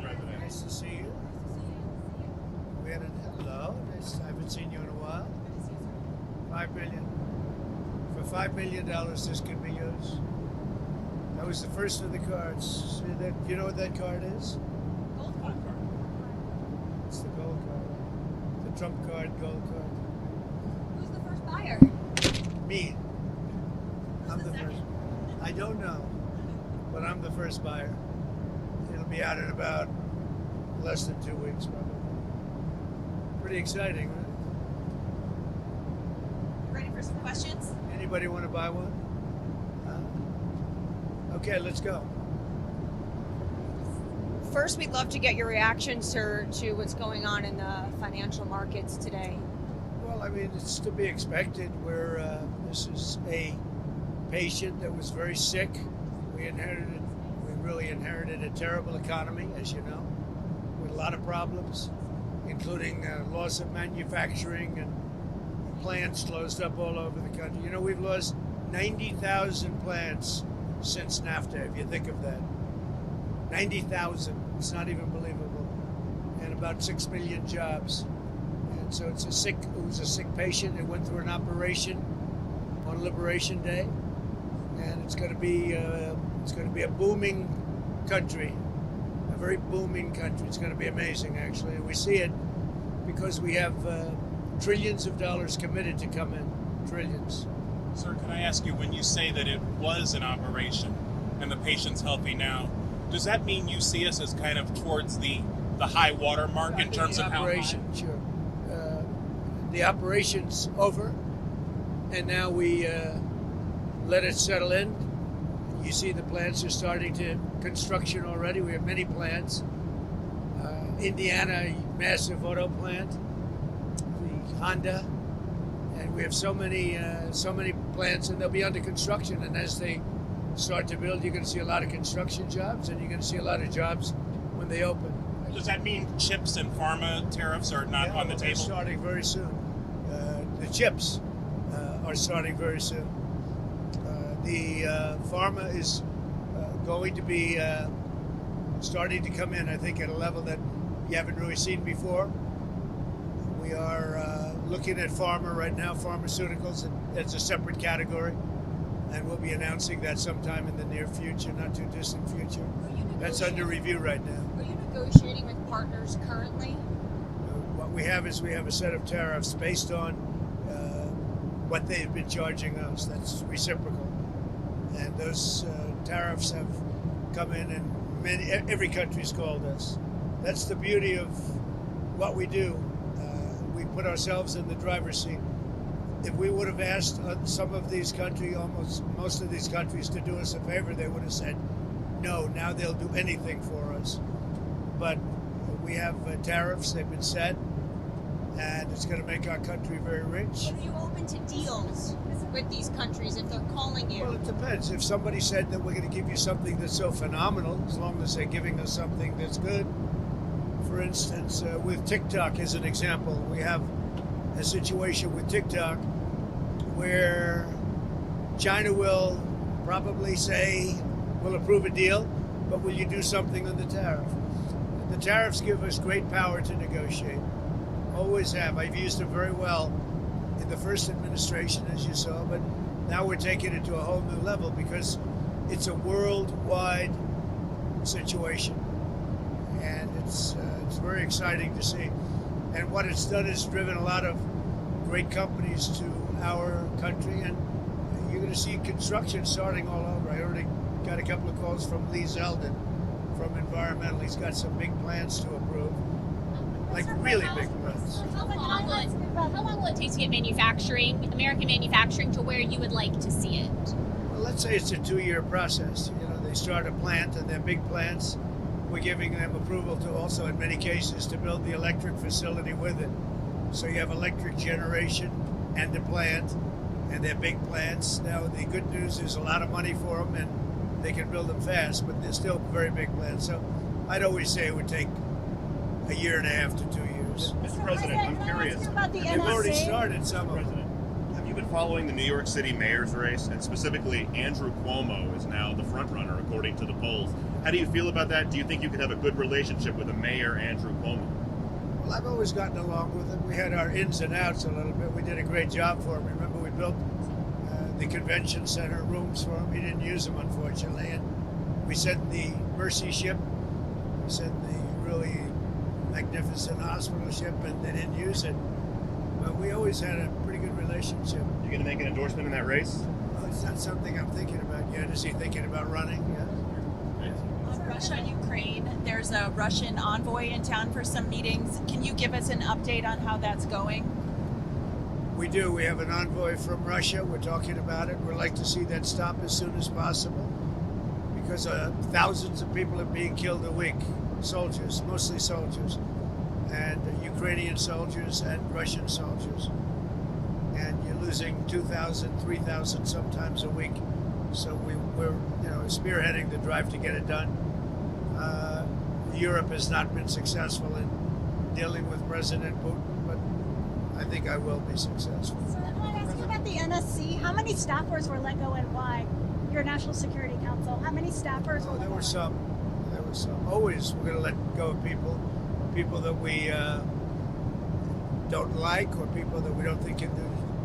President. Nice to see you. Hello. I haven't seen you in a while. $5 billion. For $5 million, this could be yours. That was the first of the cards. See that? You know what that card is? Gold card. It's the gold card. The Trump card, gold card. Who's the first buyer? Me. I'm Who's the the first. second? I don't know, but I'm the first buyer. It'll be out in about less than 2 weeks, probably. Pretty exciting, right? Ready for some questions? Anybody want to buy one? Okay, let's go. First, we'd love to get your reaction, sir, to what's going on in the financial markets today. Well, I mean, it's to be expected. This is a patient that was very sick. We really inherited a terrible economy, as you know, with a lot of problems, including loss of manufacturing and plants closed up all over the country. You know, we've lost 90,000 plants since NAFTA, if you think of that. 90,000. It's not even believable. And about 6 million jobs. And so it was a sick patient. It went through an operation on Liberation Day. And it's going to be a booming country, a very booming country. It's going to be amazing, actually. And we see it because we have trillions of dollars committed to come in. Trillions. Sir, can I ask you, when you say that it was an operation and the patient's healthy now, does that mean you see us as kind of towards the high water mark in terms of how high? Sure. The operation's over, and now we let it settle in. You see the plants are starting to construction already. We have many plants. Indiana, massive auto plant, the Honda, and we have so many plants, and they'll be under construction. And as they start to build, you're going to see a lot of construction jobs, and you're going to see a lot of jobs when they open. Does that mean chips and pharma tariffs are not on the They're table? starting very soon. The chips are starting very soon. The pharma is going to be starting to come in, I think, at a level that you haven't really seen before. We are looking at pharma right now, pharmaceuticals as a separate category, and we'll be announcing that sometime in the near future, not too distant future. That's under review right now. Are you negotiating with partners currently? What we have is we have a set of tariffs based on what they've been charging us. That's reciprocal. And those tariffs have come in, and every country's called us. That's the beauty of what we do. We put ourselves in the driver's seat. If we would have asked some of these countries, almost most of these countries, to do us a favor, they would have said no. Now they'll do anything for us. But we have tariffs, they've been set, and it's going to make our country very rich. Are you open to deals with these countries if they're calling you? Well, it depends. If somebody said that we're going to give you something that's so phenomenal, as long as they're giving us something that's good. For instance, with TikTok as an example, we have a situation with TikTok where China will probably say, we'll approve a deal, but will you do something on the tariff? The tariffs give us great power to negotiate. Always have. I've used them very well in the first administration, as you saw, but now we're taking it to a whole new level because it's a worldwide situation, and it's very exciting to see. And what it's done is driven a lot of great companies to our country, and you're going to see construction starting all over. I already got a couple of calls from Lee Zeldin from Environmental. He's got some big plans to approve, like really big plans. How long will it take to get American manufacturing, to where you would like to see it? Well, let's say it's a 2-year process. You know, they start a plant, and they're big plants. We're giving them approval to also, in many cases, to build the electric facility with it. So you have electric generation and the plant, and they're big plants. Now, the good news is a lot of money for them, and they can build them fast, but they're still very big plants. So I'd always say it would take a year and a half to 2 years. Mr. President, I'm curious. About the They've already NSA? started some of them. President, have you been following the New York City mayor's race? And specifically, Andrew Cuomo is now the front runner, according to the polls. How do you feel about that? Do you think you could have a good relationship with the mayor, Andrew Cuomo? Well, I've always gotten along with him. We had our ins and outs a little bit. We did a great job for him. Remember, we built the convention center rooms for him. He didn't use them, unfortunately. And we sent the Mercy ship. We sent the really magnificent hospital ship, and they didn't use it. But we always had a pretty good relationship. You going to make an endorsement in that race? Well, it's not something I'm thinking about yet. Is he thinking about running? Yeah. On Russia, Ukraine, there's a Russian envoy in town for some meetings. Can you give us an update on how that's going? We do. We have an envoy from Russia. We're talking about it. We'd like to see that stop as soon as possible because thousands of people are being killed a week. Soldiers, mostly soldiers, and Ukrainian soldiers and Russian soldiers. And you're losing 2,000, 3,000 sometimes a week. So we're spearheading the drive to get it done. Europe has not been successful in dealing with President Putin, but I think I will be successful. So I ask you about the NSC. How many staffers were let go and why? Your National Security Council. How many staffers were let go? There were some. Always we're going to let go of people that we don't like, or people that we don't think can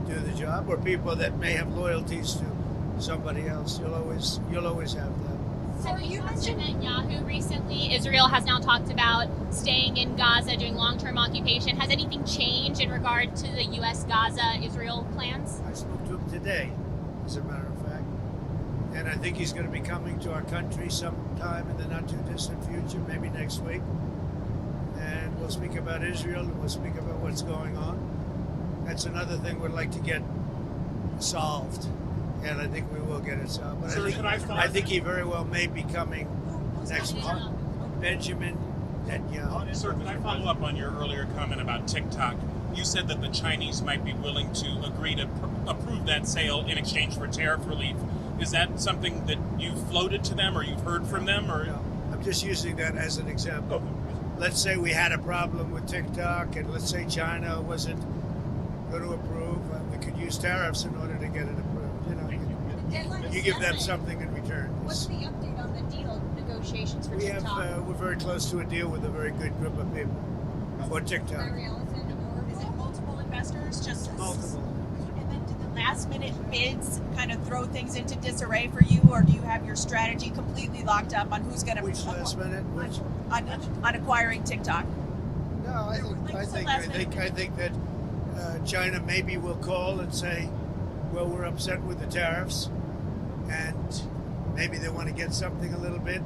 do the job, or people that may have loyalties to somebody else. You'll always have that. So you mentioned Netanyahu recently. Israel has now talked about staying in Gaza, doing long-term occupation. Has anything changed in regard to the U.S. Gaza-Israel plans? I spoke to him today, as a matter of fact, and I think he's going to be coming to our country sometime in the not-too-distant future, maybe next week. And we'll speak about Israel, and we'll speak about what's going on. That's another thing we'd like to get solved. And I think we will get it solved. But Sir, I think he very well may be coming next month. Benjamin Netanyahu. Sir, can I follow up on your earlier comment about TikTok? You said that the Chinese might be willing to agree to approve that sale in exchange for tariff relief. Is that something that you've floated to them, or you've heard from them, or? No, I'm just using that as an example. Let's say we had a problem with TikTok, and let's say China wasn't going to approve. We could use tariffs in order to get it approved. You give them something in return. What's the update on the deal negotiations for We TikTok? have we're very close to a deal with a very good group of people for TikTok. Larry Ellison, or Is it multiple investors? Just Multiple. And then do the last minute bids kind of throw things into disarray for you, or do you have your strategy completely locked up on who's going to Which last minute? Which? on acquiring TikTok? No, I think that China maybe will call and say, well, we're upset with the tariffs, and maybe they want to get something a little bit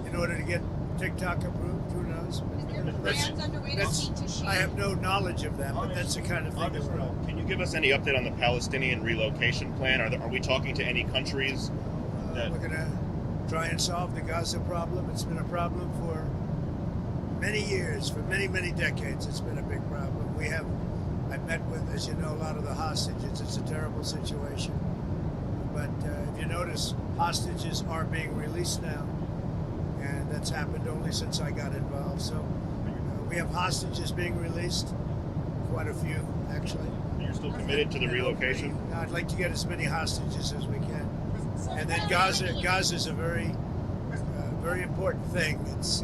in order to get TikTok approved. Who knows? is there plans underway to speak to Xi? I have no knowledge of that, but that's the kind of thing that we're on. Can you give us any update on the Palestinian relocation plan? Are we talking to any countries? We're going to try and solve the Gaza problem. It's been a problem for many years, for many, many decades. It's been a big problem. I've met with, as you know, a lot of the hostages. It's a terrible situation. But if you notice, hostages are being released now. And that's happened only since I got involved. So we have hostages being released, quite a few, actually. You're still committed to the relocation? I'd like to get as many hostages as we can. And then Gaza's a very, very important thing. It's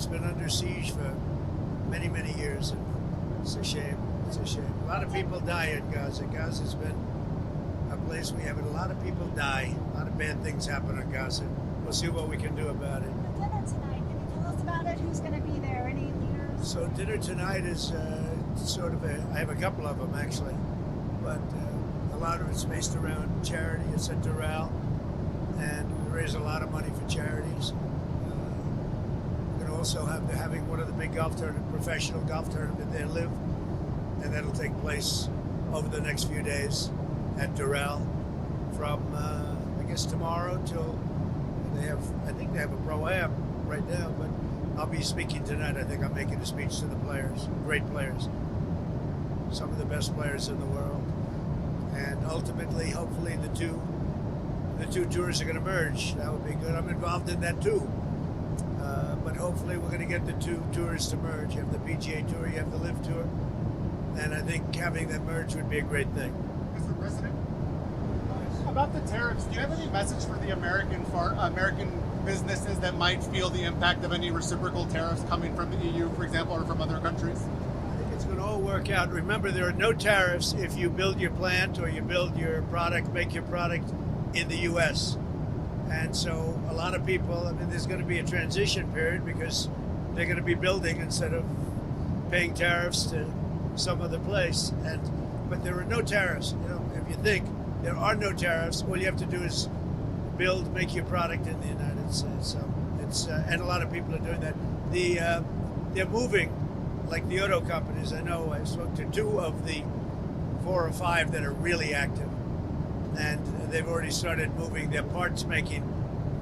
been under siege for many, many years. And it's a shame. It's a shame. A lot of people die in Gaza. Gaza's been a place we have a lot of people die. A lot of bad things happen in Gaza. We'll see what we can do about it. The dinner tonight. Can you tell us about it? Who's going to be there? Any leaders? So dinner tonight is sort of I have a couple of them actually, but a lot of it's based around charity. It's at Doral, and we raise a lot of money for charities. We're going to also have having one of the big professional golf tournament there live, and that'll take place over the next few days at Doral from I guess tomorrow till I think they have a pro-am right now, but I'll be speaking tonight. I think I'm making a speech to the players, great players, some of the best players in the world, and ultimately, hopefully, the two tours are going to merge. That would be good. I'm involved in that too, but hopefully, we're going to get the two tours to merge. You have the PGA Tour, you have the LIV Tour, and I think having them merge would be a great thing. Mr. President, About the tariffs, do you have any message for the American businesses that might feel the impact of any reciprocal tariffs coming from the EU, for example, or from other countries? I think it's going to all work out. Remember, there are no tariffs if you build your plant or you build your product, make your product in the U.S. And so a lot of people, I mean, there's going to be a transition period because they're going to be building instead of paying tariffs to some other place. But there are no tariffs. You know, if you think there are no tariffs, all you have to do is make your product in the United States. So it's and a lot of people are doing that. They're moving, like the auto companies. I know I spoke to 2 of the 4 or 5 that are really active, and they've already started moving their parts making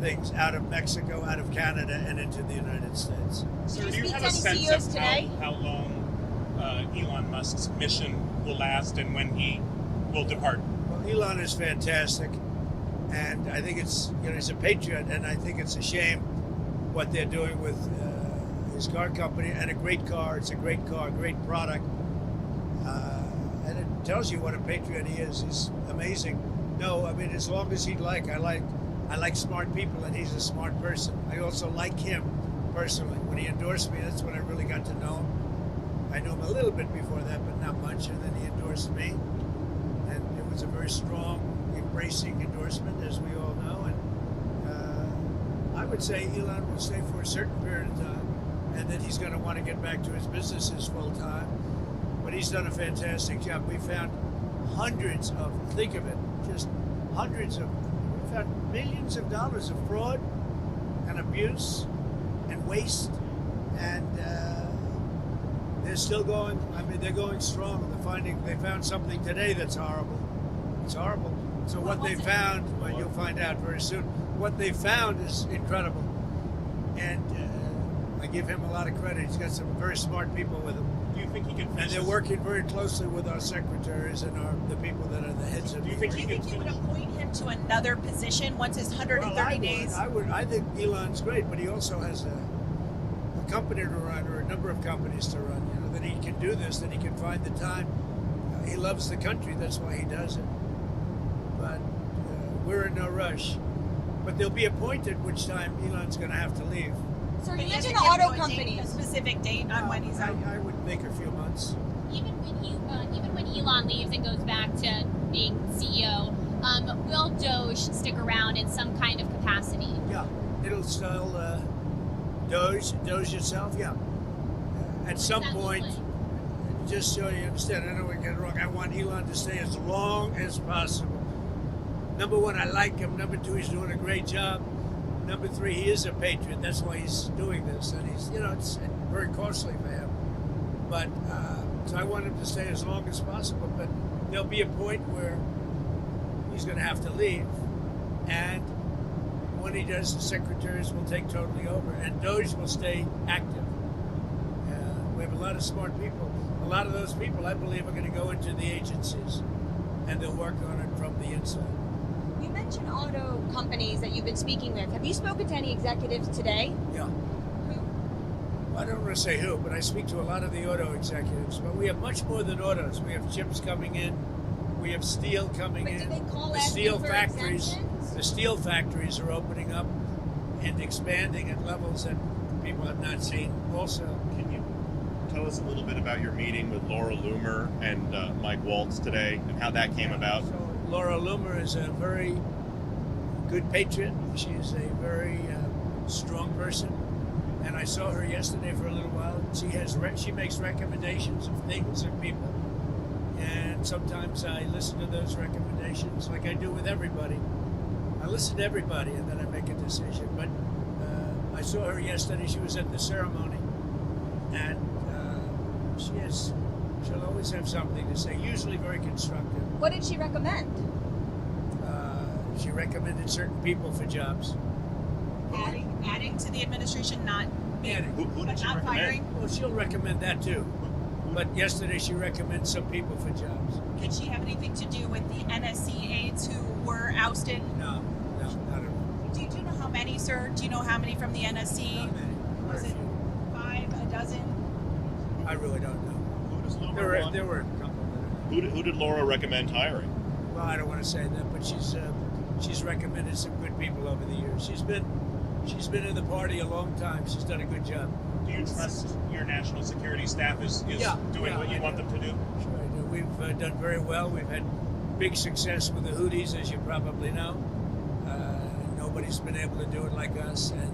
things out of Mexico, out of Canada, and into the United States. So Did do you you speak have to a any sense CEOs of today? how long Elon Musk's mission will last and when he will depart? Well, Elon is fantastic, and I think he's a patriot, and I think it's a shame what they're doing with his car company, and a great car. It's a great car, great product, and it tells you what a patriot he is. He's amazing. No, I mean, as long as I like smart people, and he's a smart person. I also like him personally. When he endorsed me, that's when I really got to know him. I knew him a little bit before that, but not much, and then he endorsed me, and it was a very strong, embracing endorsement, as we all know. And I would say Elon will stay for a certain period of time, and then he's going to want to get back to his businesses full time. But he's done a fantastic job. We found hundreds of, think of it, just hundreds of, we found millions of dollars of fraud and abuse and waste, and they're still going. I mean, they're going strong. They found something today that's horrible. It's horrible. So what they found, well, you'll find out very soon. What they found is incredible, and I give him a lot of credit. He's got some very smart people with him. Do you think he can And finish? they're working very closely with our secretaries and the people that are the heads of. Do you think Do he you can think you would finish? appoint him to another position once his 130 Well, days? I think Elon's great, but he also has a company to run, or a number of companies to run. You know, that he can do this, that he can find the time. He loves the country. That's why he does it. But we're in no rush. But there'll be a point at which time Elon's going to have to leave. So But you he mentioned hasn't given auto you a date, a companies. specific date on when he's out. I would make a few months. Even when Elon leaves and goes back to being CEO, will Doge stick around in some kind of capacity? Yeah, it'll still Doge itself. Yeah, at some What does that look point. like? Just so you understand, I don't want to get it wrong. I want Elon to stay as long as possible. Number 1, I like him. Number 2, he's doing a great job. Number 3, he is a patriot. That's why he's doing this, and it's very costly for him. But so I want him to stay as long as possible. But there'll be a point where he's going to have to leave, and when he does, the secretaries will take totally over, and Doge will stay active. We have a lot of smart people. A lot of those people, I believe, are going to go into the agencies, and they'll work on it from the inside. You mentioned auto companies that you've been speaking with. Have you spoken to any executives today? Yeah. I don't want to say who, but I speak to a lot of the auto executives. But we have much more than autos. We have chips coming in. We have steel coming But in. do they call The asking steel for factories. exemptions? The steel factories are opening up and expanding at levels that people have not seen. Also, Can you tell us a little bit about your meeting with Laura Loomer and Mike Waltz today, and how that came about? So Laura Loomer is a very good patriot. She's a very strong person, and I saw her yesterday for a little while. She makes recommendations of things and people, and sometimes I listen to those recommendations, like I do with everybody. I listen to everybody, and then I make a decision. But I saw her yesterday. She was at the ceremony, and she'll always have something to say. Usually very constructive. What did she recommend? She recommended certain people for jobs. Adding to the administration, not Adding. Who but did you not recommend? firing. Well, she'll recommend that too. But yesterday she recommended some people for jobs. Did she have anything to do with the NSC aides who were ousted? No, not at all. Do you know how many, sir? Do you know how many from the NSC? Not many. Was Very it few. 5, a dozen? I really don't know. Who does Laura There want? were a couple that. Who did Laura recommend hiring? Well, I don't want to say that, but she's she's recommended some good people over the years. She's been in the party a long time. She's done a good job. Do you trust your national security staff is doing what you want them to do? Sure I do. We've done very well. We've had big success with the Houthis, as you probably know. Nobody's been able to do it like us. And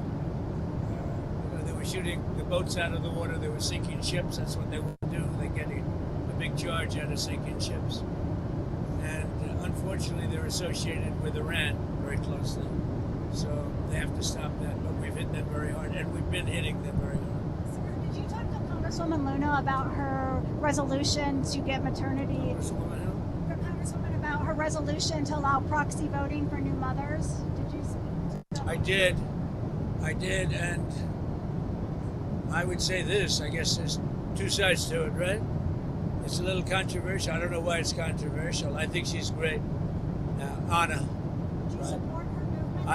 they were shooting the boats out of the water. They were sinking ships. That's what they would do. They get a big charge out of sinking ships. And unfortunately, they're associated with Iran very closely. So they have to stop that. But we've hit them very hard, and we've been hitting them very hard. Did you talk to Congresswoman Luna about her resolution to get maternity? Congresswoman who? Congresswoman, about her resolution to allow proxy voting for new mothers. Did you speak to them? I did, and I would say this. I guess there's two sides to it, right? It's a little controversial. I don't know why it's controversial. I think she's great. Anna. Do you support her movement?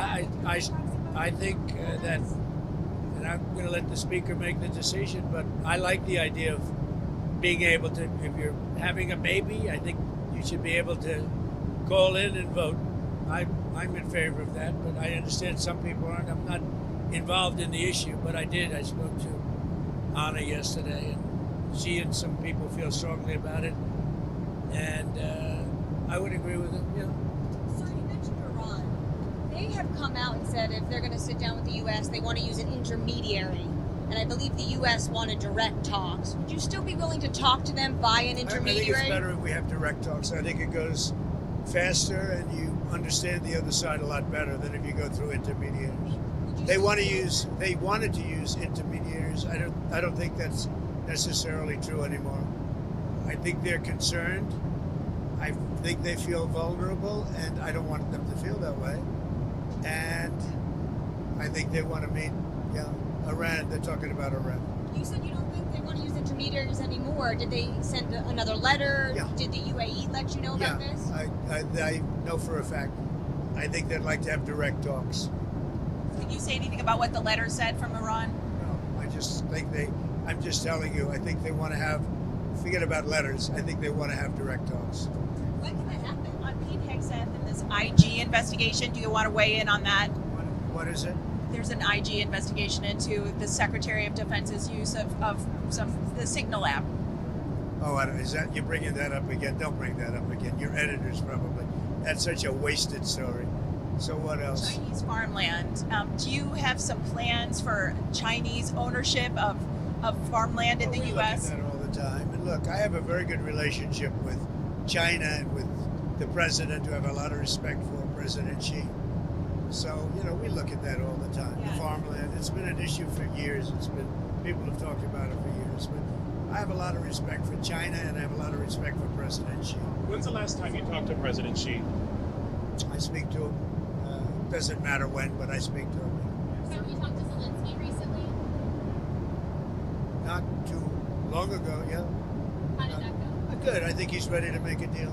I think that, and I'm going to let the speaker make the decision, but I like the idea of being able to, if you're having a baby, I think you should be able to call in and vote. I'm in favor of that, but I understand some people aren't. I'm not involved in the issue, but I did. I spoke to Anna yesterday, and she and some people feel strongly about it, and I would agree with them, yeah. So you mentioned Iran. They have come out and said if they're going to sit down with the U.S., they want to use an intermediary. And I believe the U.S. wanted direct talks. Would you still be willing to talk to them via an intermediary? I think it's better if we have direct talks. I think it goes faster, and you understand the other side a lot better than if you go through intermediaries. They wanted to use intermediaries. I don't think that's necessarily true anymore. I think they're concerned. I think they feel vulnerable, and I don't want them to feel that way. And I think they want to meet, Iran. They're talking about Iran. You said you don't think they want to use intermediaries anymore. Did they send another letter? Yeah. Did the UAE let you know about this? I know for a fact. I think they'd like to have direct talks. Can you say anything about what the letter said from Iran? No, I just think I'm just telling you, I think they want to have, forget about letters, I think they want to have direct talks. When can that happen? On Pete Hegseth and this IG investigation, do you want to weigh in on that? What is it? There's an IG investigation into the Secretary of Defense's use of the Signal app. Oh, is that, you're bringing that up again? Don't bring that up again. Your editors probably. That's such a wasted story. So what else? Chinese farmland. Do you have some plans for Chinese ownership of farmland in the we U.S.? Look at that all the time. And look, I have a very good relationship with China and with the president, who I have a lot of respect for, President Xi. So, we look at that all the time. Yeah. The farmland, it's been an issue for years. People have talked about it for years. But I have a lot of respect for China, and I have a lot of respect for President Xi. When's the last time you talked to President Xi? I speak to him. Doesn't matter when, but I speak to him. So you talked to Zelensky recently? Not too long ago, yeah. How did that go? Good. I think he's ready to make a deal.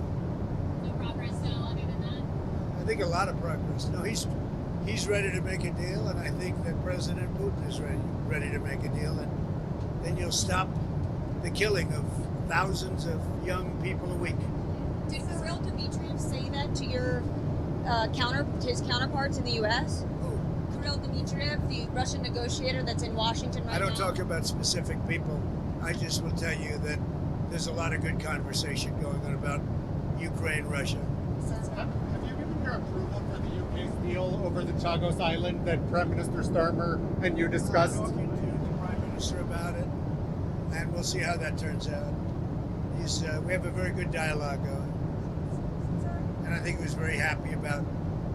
No progress still other than that? I think a lot of progress. No, he's ready to make a deal, and I think that President Putin is ready to make a deal, and then you'll stop the killing of thousands of young people a week. Did Kirill Dmitriev say that to your his counterparts in the U.S.? Who? Kirill Dmitriev, the Russian negotiator that's in Washington right now? I don't talk about specific people. I just will tell you that there's a lot of good conversation going on about Ukraine, Russia. Have you given your approval for the UK's deal over the Chagos Island that Prime Minister Starmer and you discussed? I'm talking to the Prime Minister about it, and we'll see how that turns out. We have a very good dialogue going. And I think he was very happy about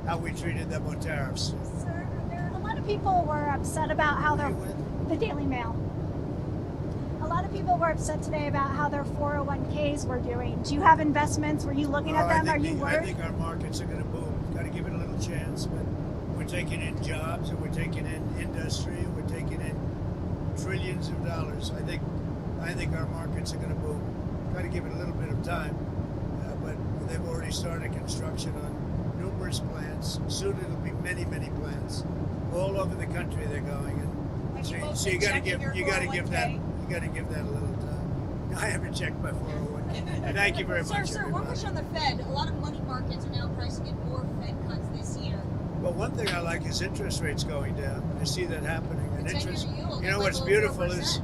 how we treated them on tariffs. Sir, a lot of people were upset about how Who are you with? the Daily Mail. A lot of people were upset today about how their 401ks were doing. Do you have investments? Were you looking at them? Are you I worried? think our markets are going to boom. Got to give it a little chance, but we're taking in jobs, and we're taking in industry, and we're taking in trillions of dollars. I think our markets are going to boom. Got to give it a little bit of time, but they've already started construction on numerous plants. Soon it'll be many, many plants all over the country. They're going, and so you got to give that a little time. I haven't checked my 401k. Thank you very much, Sir, one everybody. question on the Fed. A lot of money markets are now pricing in more Fed cuts this year. Well, one thing I like is interest rates going down. I see that happening. And The 10-year interest, yield you is know like what's over beautiful 4%. is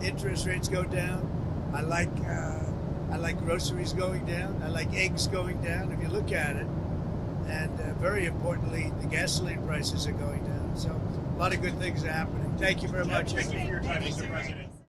interest rates go down. I like groceries going down. I like eggs going down. If you look at it, and very importantly, the gasoline prices are going down. So a lot of good things are happening. Thank you very much. Thank you for your time, Mr. President.